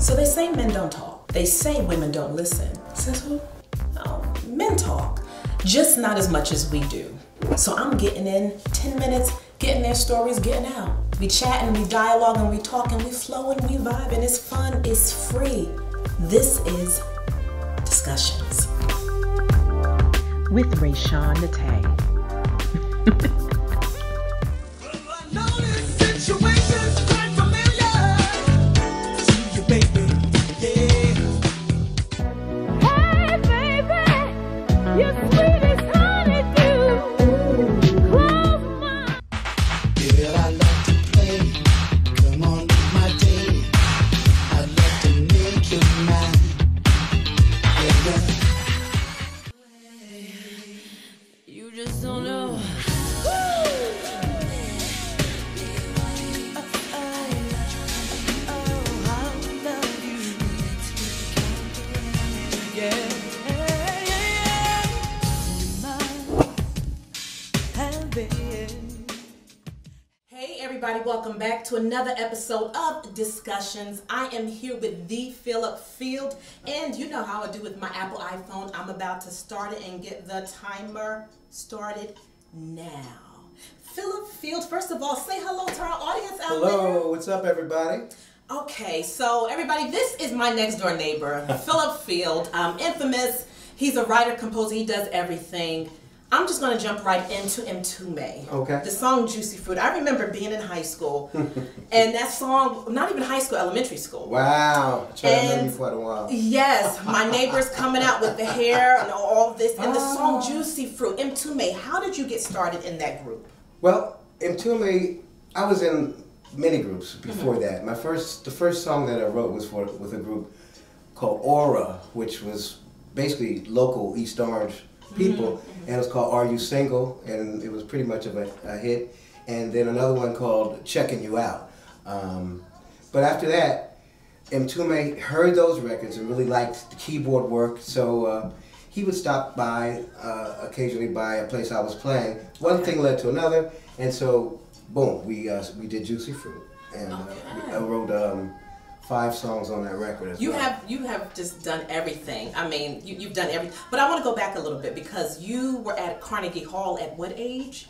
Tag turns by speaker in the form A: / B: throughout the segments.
A: So they say men don't talk. They say women don't listen. Says who? Oh, men talk. Just not as much as we do. So I'm getting in 10 minutes, getting their stories, getting out. We chatting, we dialoguing, we talking, we flowing, we vibing. It's fun, it's free. This is Discussions.
B: With Rae-Shan
A: Welcome back to another episode of Discussions. I am here with the Philip Field, and you know how I do with my Apple iPhone. I'm about to start it and get the timer started now. Philip Field, first of all, say hello to our audience out there.
C: Hello, what's up, everybody?
A: Okay, so everybody, this is my next door neighbor, Philip Field, infamous. He's a writer, composer, he does everything. I'm just going to jump right into Mtume.
C: Okay.
A: The song Juicy Fruit. I remember being in high school, and that song, not even high school, elementary school.
C: Wow. I tried to remember you quite a while.
A: Yes, my neighbors coming out with the hair and all of this, and the song Juicy Fruit. Mtume, how did you get started in that group?
C: Well, Mtume, I was in many groups before that. The first song that I wrote was with a group called Aura, which was basically local East Orange people, and it was called Are You Single, and it was pretty much of a hit. And then another one called Checking You Out. But after that, Mtume heard those records and really liked the keyboard work, so he would stop by occasionally by a place I was playing. One thing led to another, and so boom, we did Juicy Fruit, and I wrote 5 songs on that record as well. You
A: have just done everything. I mean, you've done everything. But I want to go back a little bit because you were at Carnegie Hall at what age?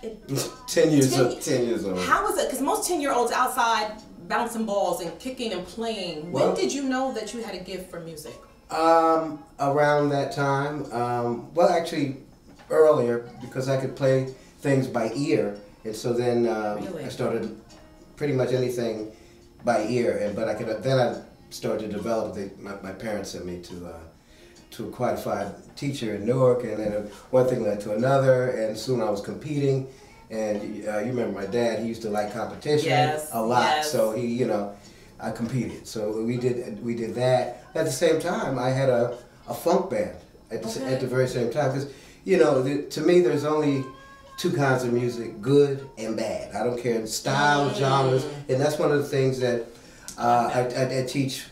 C: 10 years old.
A: How was it? Because most 10-year-olds outside bouncing balls and kicking and playing. When did you know that you had a gift for music?
C: Around that time. Well, actually, earlier, because I could play things by ear, and so then
A: Really?
C: I started pretty much anything by ear, but then I started to develop. My parents sent me to a qualified teacher in Newark, and then one thing led to another, and soon I was competing. And you remember my dad? He used to like competition a lot,
A: yes.
C: So I competed. So we did that. At the same time, I had a funk band at the very same time, because to me there's only 2 kinds of music, good and bad. I don't care styles, genres, and that's one of the things that I teach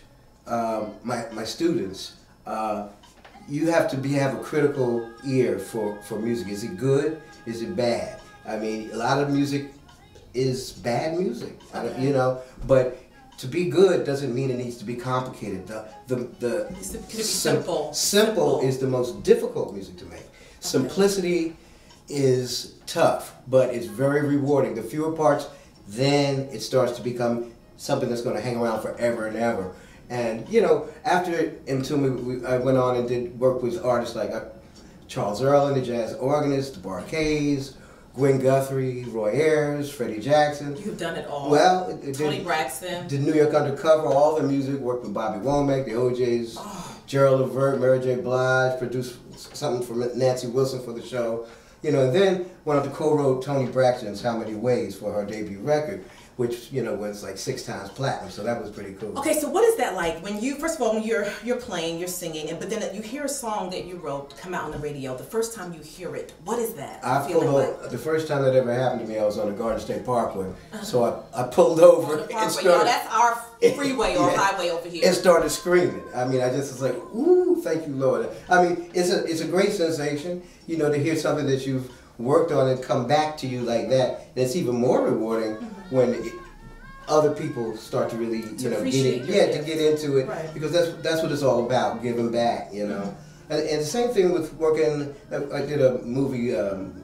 C: my students. You have to have a critical ear for music. Is it good? Is it bad? I mean, a lot of music is bad music, but to be good doesn't mean it needs to be complicated. Simple is the most difficult music to make. Simplicity is tough, but it's very rewarding. The fewer parts, then it starts to become something that's going to hang around forever and ever. And after Mtume, I went on and did work with artists like Charles Earl, the jazz organist, the Barclift, Gwen Guthrie, Roy Ayers, Freddie Jackson.
A: You've done it all.
C: Well,
A: Toni Braxton.
C: Did New York Undercover, all the music, worked with Bobby Womack, the OJs, Gerald Levert, Mary J. Blige, produced something for Nancy Wilson for the show. And then went on to co-wrote Toni Braxton's How Many Ways for her debut record, which was like 6 times platinum, so that was pretty cool.
A: Okay, so what is that like when you, first of all, when you're playing, you're singing, but then you hear a song that you wrote come out on the radio, the first time you hear it, what is that feeling like?
C: The first time that ever happened to me, I was on the Garden State Parkway, so I pulled over and started...
A: that's our freeway or highway over here.
C: And started screaming. I mean, I just was like, ooh, thank you, Lord. I mean, it's a great sensation, to hear something that you've worked on and come back to you like that. That's even more rewarding when other people start to really, you know,
A: get
C: into it,
A: right.
C: because that's what it's all about, giving back, you know. And the same thing with working. I did a movie,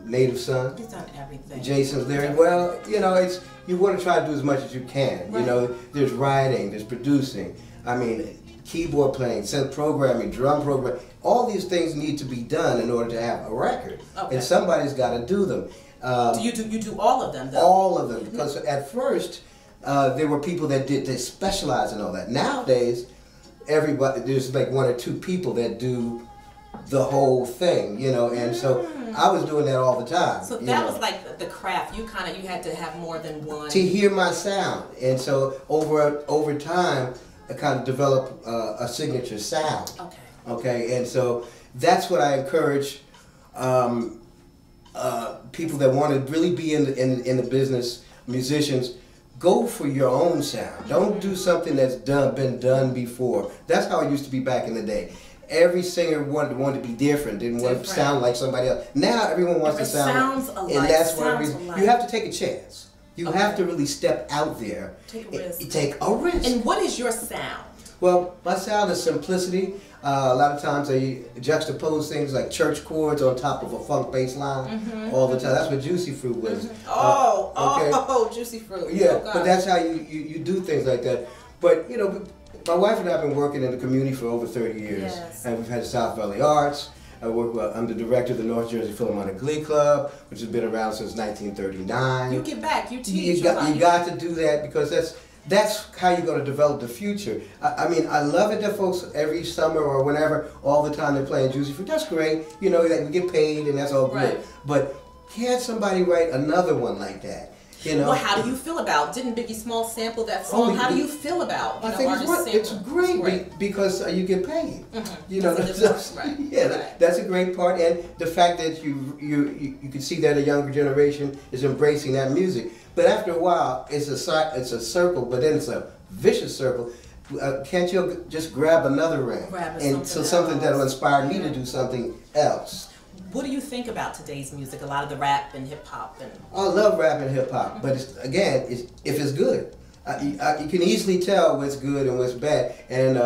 C: Native Son.
A: He's done everything.
C: Jason's there. Well, you know, it's you want to try to do as much as you can.
A: Right.
C: You know, there's writing, there's producing. I mean, keyboard playing, synth programming, drum programming. All these things need to be done in order to have a record, and somebody's got to do them.
A: Do you do all of them, though?
C: All of them, because at first there were people that specialize in all that. Nowadays, everybody, there's like one or two people that do the whole thing, you know, and so I was doing that all the time.
A: So that was like the craft. You had to have more than one
C: to hear my sound, and so over time, I kind of developed a signature sound. Okay, and so that's what I encourage people that want to really be in the business, musicians. Go for your own sound. Don't do something that's been done before. That's how it used to be back in the day. Every singer wanted to be different, didn't want to sound like somebody else. Now everyone wants to sound
A: alike.
C: And that's one reason you have to take a chance. You have to really step out there.
A: Take a risk.
C: Take a risk.
A: And what is your sound?
C: Well, my sound is simplicity. A lot of times I juxtapose things like church chords on top of a funk bass line all the time. That's what Juicy Fruit was.
A: Juicy Fruit.
C: Yeah, but that's how you do things like that. But, you know, my wife and I have been working in the community for over 30 years.
A: Yes.
C: And we've had South Valley Arts. I'm the director of the North Jersey Philharmonic Glee Club, which has been around since 1939.
A: You give back, you teach.
C: You got to do that, because that's how you're going to develop the future. I mean, I love it that folks every summer or whenever, all the time they're playing Juicy Fruit. That's great. You know, that we get paid and that's all good.
A: Right.
C: But can't somebody write another one like that? You know?
A: Well, how do you feel about? Didn't Biggie Smalls sample that song? How do you feel about?
C: I think it's great because you get paid. You know, that's a great part, and the fact that you can see that a younger generation is embracing that music. But after a while, it's a circle, but then it's a vicious circle. Can't you just grab another ring something that'll inspire me to do something else?
A: What do you think about today's music? A lot of the rap and hip hop and.
C: I love rap and hip hop, but if it's good, you can easily tell what's good and what's bad, and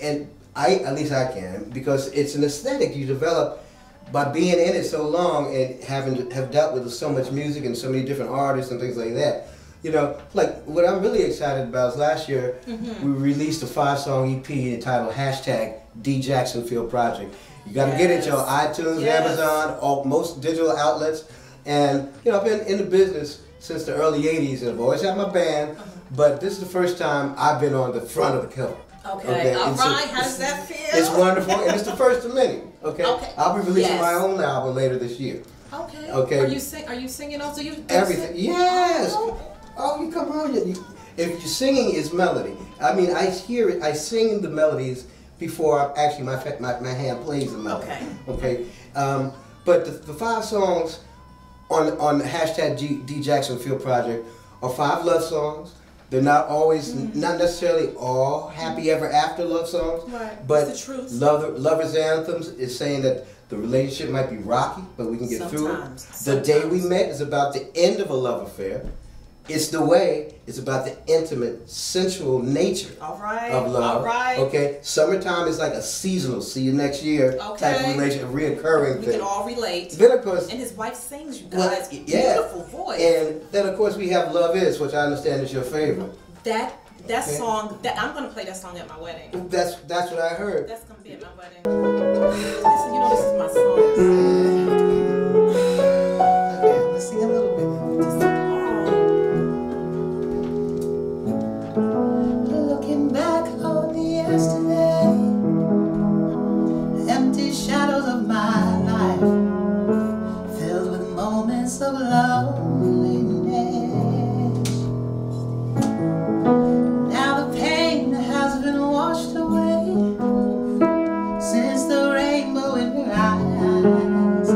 C: at least I can, because it's an aesthetic you develop by being in it so long and have dealt with so much music and so many different artists and things like that. You know, like what I'm really excited about is last year we released a 5-song EP entitled #DJacksonfield Project. You got to get it, y'all. iTunes, Amazon, most digital outlets. And, you know, I've been in the business since the early 80s, and I've always had my band, but this is the first time I've been on the front of the cover.
A: Okay. All right. How does that feel?
C: It's wonderful, and it's the first of many. Okay. I'll be releasing my own album later this year.
A: Okay.
C: Okay.
A: Are you singing also?
C: Everything. Yes. Oh, you come on. If you're singing, it's melody. I mean, I hear it. I sing the melodies before actually my hand plays the melody. Okay. But the 5 songs on the #DJacksonfield Project are 5 love songs. They're not always, not necessarily all happy ever after love songs, but
A: it's the truth.
C: Lovers Anthems is saying that the relationship might be rocky, but we can get through it. The Day We Met is about the end of a love affair. It's the Way. It's about the intimate, sensual nature of love. Okay. Summertime is like a seasonal, see you next year type of relationship, reoccurring thing.
A: We can all relate.
C: Then of course,
A: and his wife sings, you guys.
C: Yeah.
A: Beautiful voice.
C: And then of course we have Love Is, which I understand is your favorite.
A: That song. I'm gonna play that song at my wedding.
C: That's what I heard.
A: That's gonna be at my wedding. This is my song.
C: Okay, let's sing a little bit.
B: Back on the yesterday, empty shadows of my life, filled with moments of loneliness. Now the pain has been washed away, since the rainbow in your eyes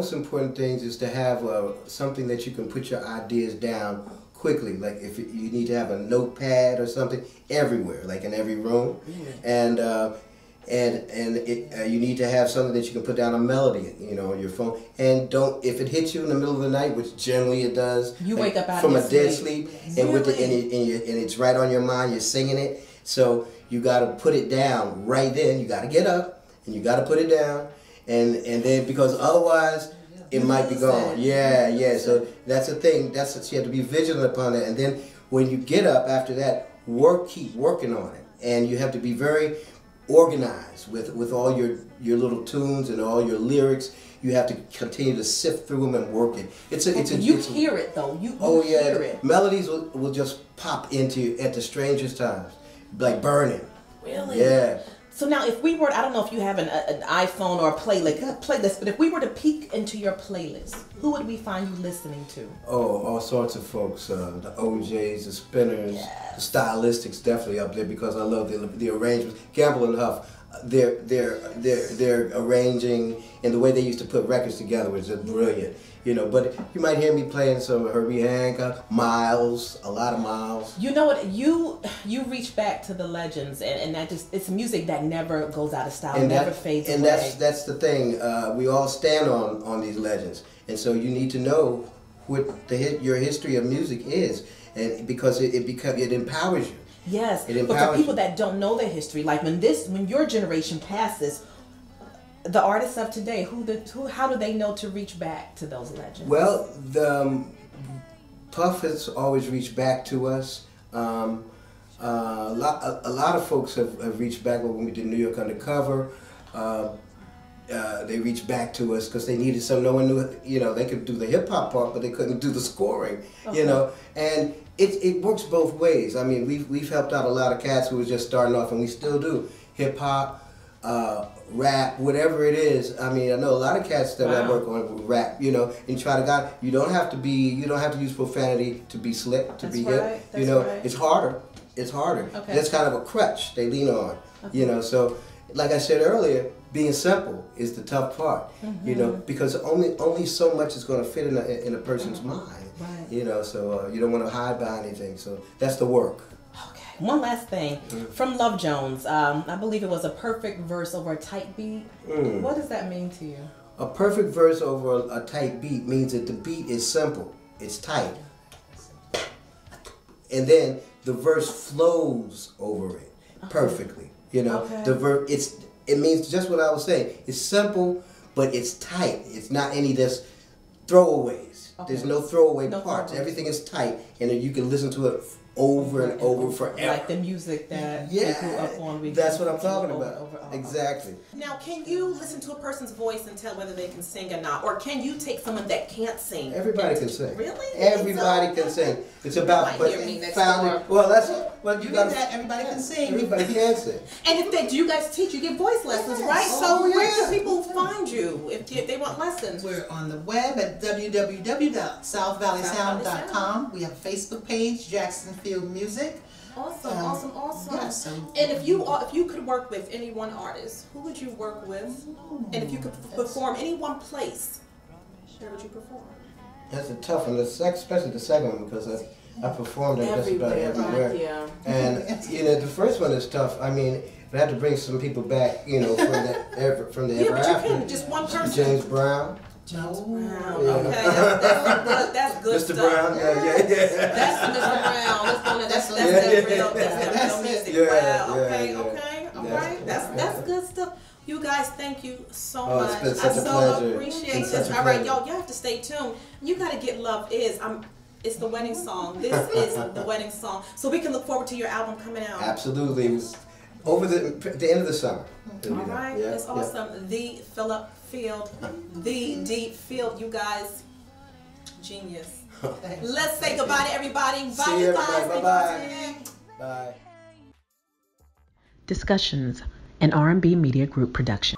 C: most important things is to have something that you can put your ideas down quickly. Like if you need to have a notepad or something everywhere, like in every room, and you need to have something that you can put down a melody, on your phone. And don't, if it hits you in the middle of the night, which generally it does,
A: you wake up out
C: from
A: of
C: a dead sleep, and and it's right on your mind. You're singing it, so you got to put it down right then. You got to get up and you got to put it down, and then because otherwise it might be gone. Yeah. So that's the thing. So you have to be vigilant upon that, and then when you get up after that, keep working on it, and you have to be very organized with all your little tunes and all your lyrics. You have to continue to sift through them and work it. You
A: hear it though. You hear it.
C: Melodies will just pop into at the strangest times, like burning.
A: Really?
C: Yeah.
A: So now, if we were, I don't know if you have an iPhone or a playlist, but if we were to peek into your playlist, who would we find you listening to?
C: Oh, all sorts of folks. The OJs, the Spinners, the Stylistics, definitely up there because I love the arrangements. Gamble and Huff, they're arranging, and the way they used to put records together was just brilliant. But you might hear me playing some Herbie Hancock, Miles, a lot of Miles.
A: You know what? You reach back to the legends, and that it's music that never goes out of style, and never fades away.
C: And that's the thing. We all stand on these legends, and so you need to know what your history of music is, and because it empowers you.
A: Yes,
C: it empowers
A: but for people that don't know their history, like when your generation passes, the artists of today, how do they know to reach back to those legends?
C: Well, Puff has always reached back to us. A lot of folks have reached back when we did New York Undercover. They reached back to us because they needed some. No one knew, they could do the hip hop part, but they couldn't do the scoring. And it works both ways. I mean, we've helped out a lot of cats who were just starting off, and we still do hip hop. Rap, whatever it is. I mean, I know a lot of cats that I work on rap, and try to guide. You don't have to use profanity to be slick, to be hip. It's harder. Okay. That's kind of a crutch they lean on. Okay. So like I said earlier, being simple is the tough part. Because only so much is going to fit in a person's mind. Right. So you don't want to hide behind anything. So that's the work.
A: One last thing, from Love Jones, I believe it was a perfect verse over a tight beat. What does that mean to you?
C: A perfect verse over a tight beat means that the beat is simple, it's tight, and then the verse flows over it perfectly. It means just what I was saying. It's simple, but it's tight. It's not any just throwaways. Okay. There's no throwaway parts. Everything is tight, and you can listen to it over and over forever.
A: Like the music that we grew up on.
C: That's what I'm talking about. Exactly.
A: Now, can you listen to a person's voice and tell whether they can sing or not? Or can you take someone that can't sing?
C: Everybody can sing.
A: Really?
C: Everybody can sing. It's about everybody
B: everybody can sing.
C: Everybody can sing.
A: And do you guys teach? You give voice lessons, right? So where can people find you if they want lessons?
B: We're on the web at www.southvalleysound.com. We have a Facebook page, Jackson Field Music.
A: Awesome.
B: Yeah, so
A: and if you could work with any one artist, who would you work with? And if you could perform any one place, where would you perform?
C: That's a tough one, especially the second one, because I performed at just about everywhere.
A: Right, yeah.
C: And the first one is tough. I mean, I had to bring some people back, from the ever after.
A: Just one person.
C: James Brown.
A: Okay, that's good
C: Mr.
A: stuff.
C: Brown, yeah.
A: That's Mr. Brown. That's real music. Wow. Okay. All right. That's good stuff. You guys, thank you so much.
C: It's been such a pleasure.
A: Appreciate this. All right, y'all have to stay tuned. You gotta get Love Is. It's the wedding song. This is the wedding song. So we can look forward to your album coming out.
C: Absolutely. Over the end of the summer.
A: All right, that's awesome. The Philip Field, the Deep Field, you guys, genius. Let's say goodbye to everybody. Bye,
C: See you guys. Bye-bye. Bye.
A: Discussions, an R&B Media Group production.